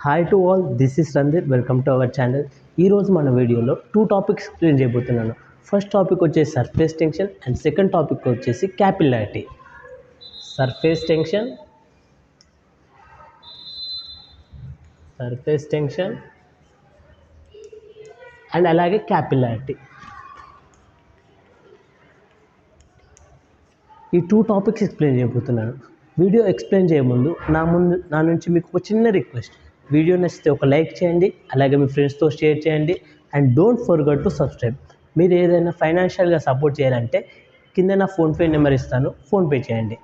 Hi to all, this is Randhir. Welcome to our channel. ఈరోజు మన వీడియోలో 2 టాపిక్స్ ఎక్స్ప్లెయిన్ చేయబోతున్నాను. ఫస్ట్ టాపిక్ వచ్చేసి surface tension and second topic వచ్చేసి క్యాపిలారిటీ. సర్ఫేస్ టెన్షన్ అండ్ అలాగే capillarity. ఈ 2 టాపిక్స్ ఎక్స్ప్లెయిన్ చేయబోతున్నాను. వీడియో ఎక్స్ప్లెయిన్ చేయముందు నా నుంచి మీకు ఒక చిన్న రిక్వెస్ట్. వీడియో నచ్చితే ఒక లైక్ చేయండి, అలాగే మీ ఫ్రెండ్స్తో షేర్ చేయండి and don't forget to subscribe. మీరు ఏదైనా ఫైనాన్షియల్గా సపోర్ట్ చేయాలంటే కింద నా ఫోన్పే నెంబర్ ఇస్తాను, ఫోన్పే చేయండి.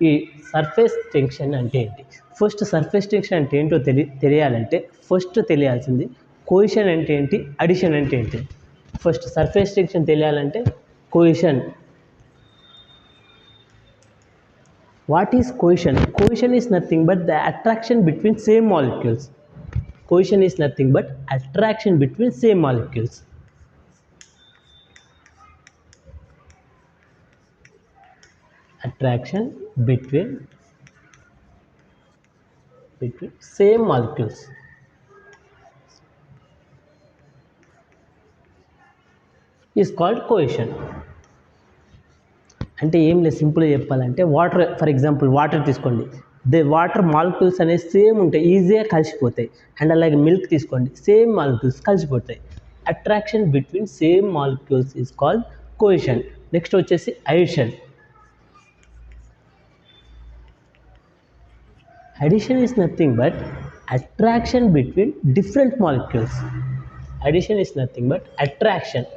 ఈ సర్ఫేస్ టెన్షన్ అంటే ఏంటి? ఫస్ట్ సర్ఫేస్ టెన్షన్ అంటే ఏంటో తెలియాలంటే ఫస్ట్ తెలియాల్సింది కోయిషన్ అంటే ఏంటి, అడిషన్ అంటే ఏంటి. ఫస్ట్ సర్ఫేస్ టెన్షన్ తెలియాలంటే కోయిషన్. What is cohesion? Cohesion is nothing but the attraction between same molecules. Cohesion is nothing but attraction between same molecules. Attraction between same molecules is called cohesion. అంటే ఏం లేదు, సింపుల్గా చెప్పాలంటే water, for example water తీసుకోండి. Water molecules అనేవి same ఉంటాయి, ఈజీగా కలిసిపోతాయి. అండ్ అలాగే మిల్క్ తీసుకోండి, సేమ్ మాలిక్యూల్స్ కలిసిపోతాయి. Attraction between same molecules is called cohesion. Next వచ్చేసి adhesion. Adhesion is nothing but attraction between different molecules. Adhesion is nothing but attraction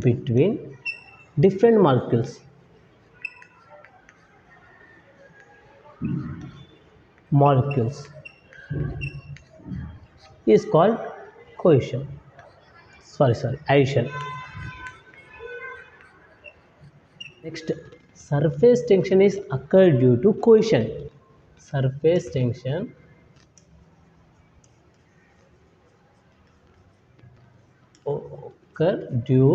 between different molecules is called cohesion. Addition. Next, surface tension is occurred due to cohesion. Surface tension due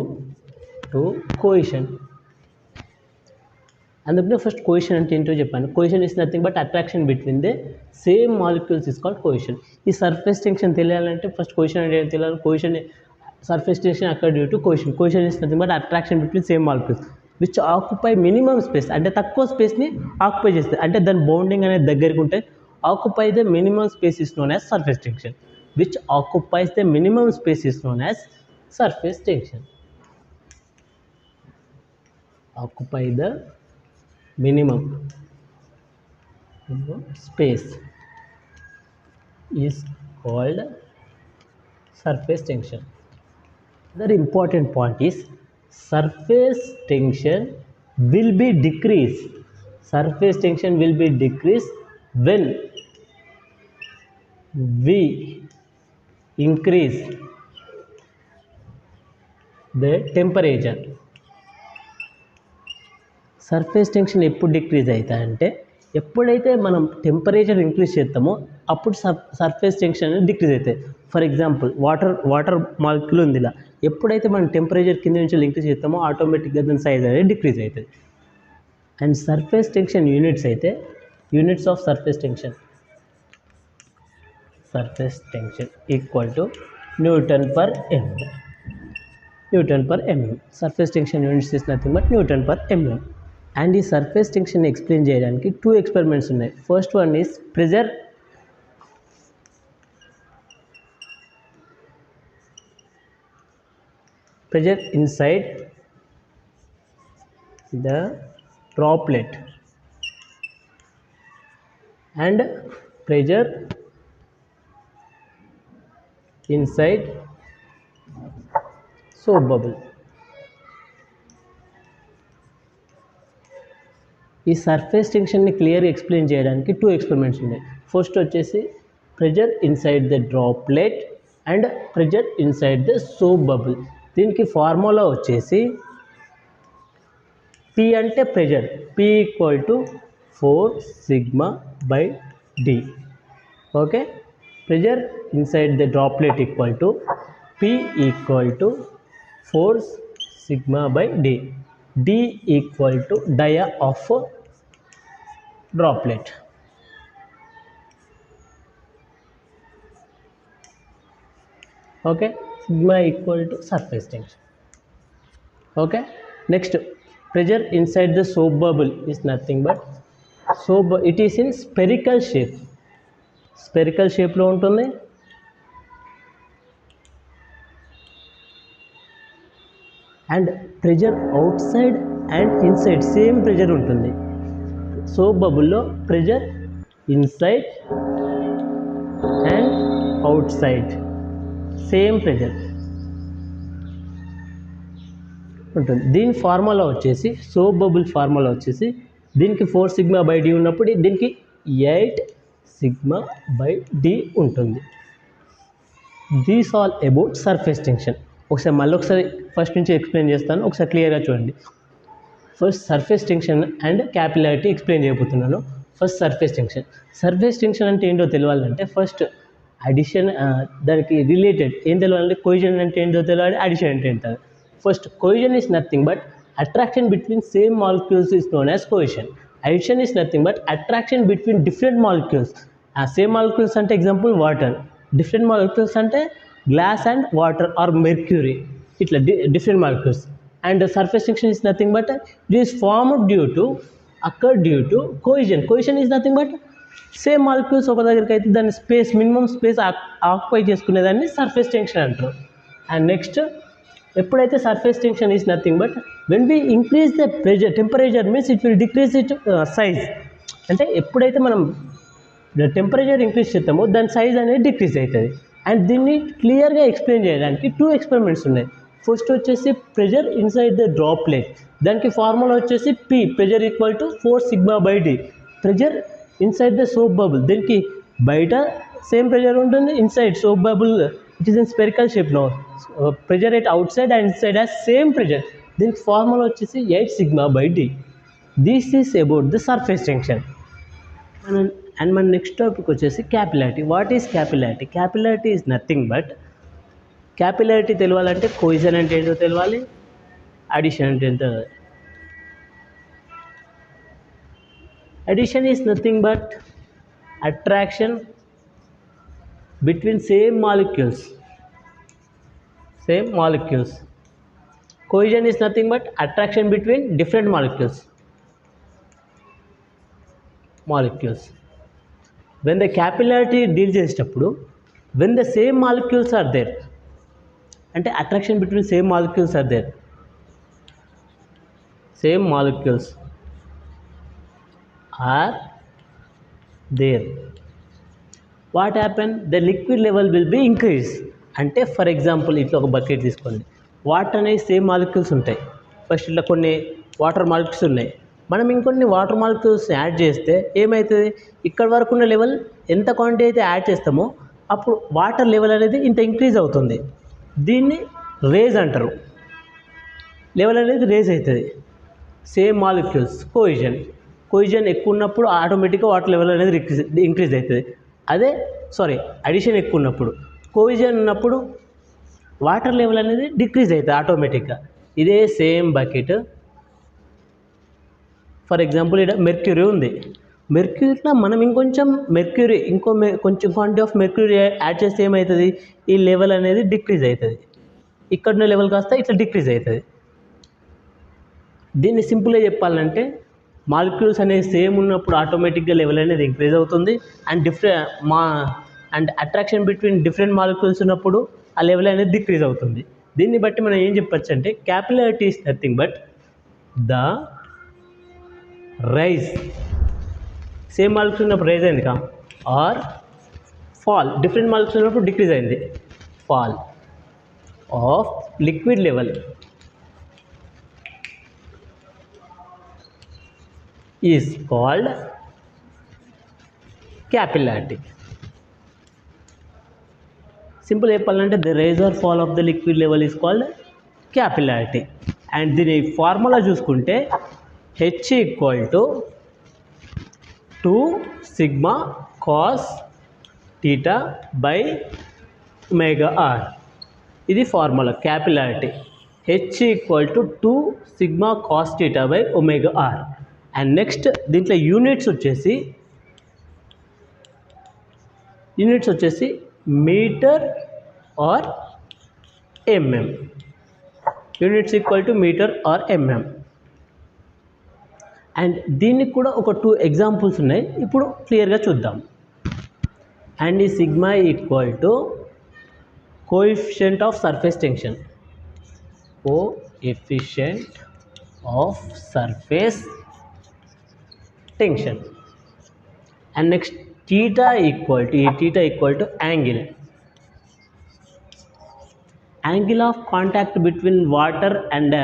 to cohesion. అందుకనే first cohesion అంటే ఏంటో చెప్పాను. Cohesion is nothing but attraction between the same molecules is called cohesion. ఈ surface tension తెలియాలంటే first cohesion అంటే ఏంటి తెలియాలి. Cohesion, surface tension occur due to cohesion. Cohesion is nothing but attraction between same molecules which occupy minimum space. అంటే తక్కువ స్పేస్ని occupy చేస్తుంది, అంటే దాని బౌండింగ్ అనేది దగ్గరికి ఉంటే occupy the minimum space is known as surface tension. Which occupies the minimum space is known as surface tension. Occupy the minimum space is called surface tension. Another important point is surface tension will be decreased. Surface tension will be decreased when we increase the temperature. Surface tension ఎప్పుడు decrease అవుతాయంటే ఎప్పుడైతే మనం temperature increase చేస్తామో అప్పుడు surface tension అనేది decrease అవుతాయి. For example water molecule ఉంది, ఇలా ఎప్పుడైతే మనం టెంపరేచర్ కింద నుంచి ఇంక్రీజ్ చేస్తామో ఆటోమేటిక్గా దాని సైజ్ అనేది డిక్రీజ్ అవుతుంది. అండ్ సర్ఫేస్ టెన్షన్ యూనిట్స్ అయితే units of surface tension equal to Newton per mm. Surface tension units is nothing but Newton per mm. And ఈ సర్ఫేస్ టెన్షన్ ఎక్స్ప్లెయిన్ చేయడానికి 2 ఎక్స్పెరిమెంట్స్ ఉన్నాయి. First one is pressure inside the droplet and pressure inside soap bubble. ఈ surface టెన్షన్ని క్లియర్గా explain చేయడానికి 2 experiments ఉన్నాయి. First వచ్చేసి pressure inside the droplet and pressure inside the soap bubble. దీనికి formula వచ్చేసి P అంటే pressure, P equal to 4 σ/d. Okay, pressure inside the droplet equal to P equal to 4 σ/d. D equal to dia of droplet. Okay, sigma equal to surface tension. Okay, next, pressure inside the soap bubble is nothing but it is in spherical shape. Spherical shape లో ఉంటుంది. And pressure outside and inside same pressure ఉంటుంది. Soap బబుల్లో pressure inside and outside same pressure ఉంటుంది. దీని formula వచ్చేసి soap bubble formula వచ్చేసి దీనికి 4 sigma by D ఉన్నప్పుడు దీనికి 8 సిగ్మా బై డి ఉంటుంది. These all about surface tension. ఒకసారి ఫస్ట్ నుంచి ఎక్స్ప్లెయిన్ చేస్తాను, ఒకసారి క్లియర్గా చూడండి. First surface tension and capillarity explain చేయబోతున్నాను. ఫస్ట్ సర్ఫేస్ టెన్షన్ అంటే ఏంటో తెలియాలంటే ఫస్ట్ అడిషన్, దానికి రిలేటెడ్ ఏం తెలియాలంటే కొయిజన్ అంటే ఏంటో తెలియాలి, అడిషన్ అంటే ఏంటో. First cohesion is nothing but attraction between same molecules is known as cohesion. Adhesion is nothing but attraction between different molecules. Same molecules అంటే ఎగ్జాంపుల్ వాటర్, డిఫరెంట్ మాలిక్యూల్స్ అంటే glass and water or mercury, ఇట్లా different molecules. And surface tension is nothing but it is formed due to cohesion is nothing but same molecules ఒక దగ్గరికి అయితే దాని space, minimum space occupy చేసుకునేదాన్ని surface tension అంటారు. And next, ఎప్పుడైతే surface tension is nothing but when we increase the temperature means it will decrease it size. అంటే ఎప్పుడైతే మనం టెంపరేచర్ ఇంక్రీజ్ చేస్తామో దాని సైజ్ అనేది డిక్రీజ్ అవుతుంది. అండ్ దీన్ని క్లియర్గా ఎక్స్ప్లెయిన్ చేయడానికి 2 ఎక్స్పెరిమెంట్స్ ఉన్నాయి. ఫస్ట్ వచ్చేసి ప్రెజర్ ఇన్సైడ్ ద డ్రాప్లెట్, దానికి ఫార్ములా వచ్చేసి P, pressure equal to 4 sigma by D. Pressure inside the soap bubble, దీనికి బయట సేమ్ ప్రెజర్ ఉంటుంది, inside soap bubble it is in spherical షేప్లో. Pressure at outside and inside has same pressure, దీనికి formula వచ్చేసి 8 sigma by D. This is about the surface tension. And మన next topic వచ్చేసి capillarity. What is capillarity? Capillarity is nothing but, capillarity తెలియాలంటే కొయిజన్ అంటే ఏంటో తెలియాలి, adhesion అంటే ఏంటో. Addition is nothing but attraction between same molecules. Cohesion is nothing but attraction between different molecules. When the capillarity deals చేసేటప్పుడు when the same molecules are there, అంటే attraction between same molecules are there, what happen? The liquid level will be increased. అంటే for example ఇట్లా ఒక bucket తీసుకోండి, water అనేవి same molecules ఉంటాయి. First ఇట్లా కొన్ని వాటర్ మాలిక్యూల్స్ ఉన్నాయి, మనం ఇంకొన్ని వాటర్ మాలిక్యూల్స్ యాడ్ చేస్తే ఏమవుతుంది, ఇక్కడ వరకు ఉన్న లెవెల్ ఎంత క్వాంటిటీ అయితే యాడ్ చేస్తామో అప్పుడు వాటర్ లెవెల్ అనేది ఇంత ఇంక్రీజ్ అవుతుంది. దీన్ని రేజ్ అంటారు. లెవెల్ అనేది రేజ్ అవుతుంది. సేమ్ మాలిక్యూల్స్ కోయిజన్ ఎక్కువ ఉన్నప్పుడు ఆటోమేటిక్గా వాటర్ లెవెల్ అనేది ఇంక్రీజ్ అవుతుంది. అడిషన్ ఎక్కువ ఉన్నప్పుడు, కోయిజన్ ఉన్నప్పుడు వాటర్ లెవెల్ అనేది డిక్రీజ్ అవుతుంది ఆటోమేటిక్గా. ఇదే సేమ్ బకెట్, ఫర్ ఎగ్జాంపుల్ ఇక్కడ మెర్క్యూరీ ఉంది. మెర్క్యూరీలో మనం కొంచెం క్వాంటిటీ ఆఫ్ మెర్క్యూరీ యాడ్ చేస్తే ఏమవుతుంది, ఈ లెవెల్ అనేది డిక్రీజ్ అవుతుంది. ఇక్కడున్న లెవెల్ కాస్త ఇట్లా డిక్రీజ్ అవుతుంది. దీన్ని సింపుల్గా చెప్పాలంటే మాలిక్యూల్స్ అనేవి సేమ్ ఉన్నప్పుడు ఆటోమేటిక్గా లెవెల్ అనేది ఇంక్రీజ్ అవుతుంది. And attraction between different molecules ఉన్నప్పుడు ఆ లెవెల్ అనేది డిక్రీజ్ అవుతుంది. దీన్ని బట్టి మనం ఏం చెప్పచ్చు అంటే capillarity is nothing but the rise, same molecules ఉన్నప్పుడు రైజ్ అయింది కా, ఆర్ ఫాల్, డిఫరెంట్ మాలిక్యూల్స్ ఉన్నప్పుడు డిక్రీజ్ అయింది, fall of liquid level is called capillarity. Simple చెప్పాలంటే the rise or fall of the liquid level is called capillarity. And దీని formula చూసుకుంటే H equal to 2 sigma cos theta by omega R. ఇది formula capillarity. H equal to 2 sigma cos theta by omega are. And next దీంట్లో units వచ్చేసి metre or mm. Units equal to metre or mm. And దీనికి కూడా ఒక 2 examples ఉన్నాయి, ఇప్పుడు క్లియర్గా చూద్దాం. అండ్ ఈ sigma equal to coefficient of surface tension. Coefficient of surface tension. And next theta equal to angle of contact between water and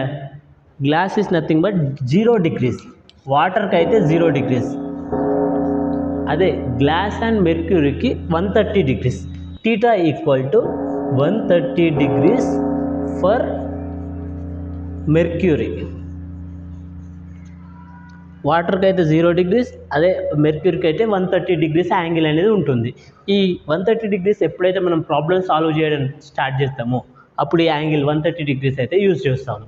glass is nothing but 0 degrees. వాటర్కి అయితే 0 degrees, అదే గ్లాస్ అండ్ మెర్క్యూరీకి 130 degrees. theta equal to 130 degrees for mercury. వాటర్కి అయితే 0 degrees, అదే మెర్క్యూరీకి అయితే 130 degrees angle అనేది ఉంటుంది. ఈ 130 degrees ఎప్పుడైతే మనం ప్రాబ్లమ్ సాల్వ్ చేయడం స్టార్ట్ చేస్తామో అప్పుడు ఈ యాంగిల్ 130 degrees అయితే యూజ్ చేస్తాము.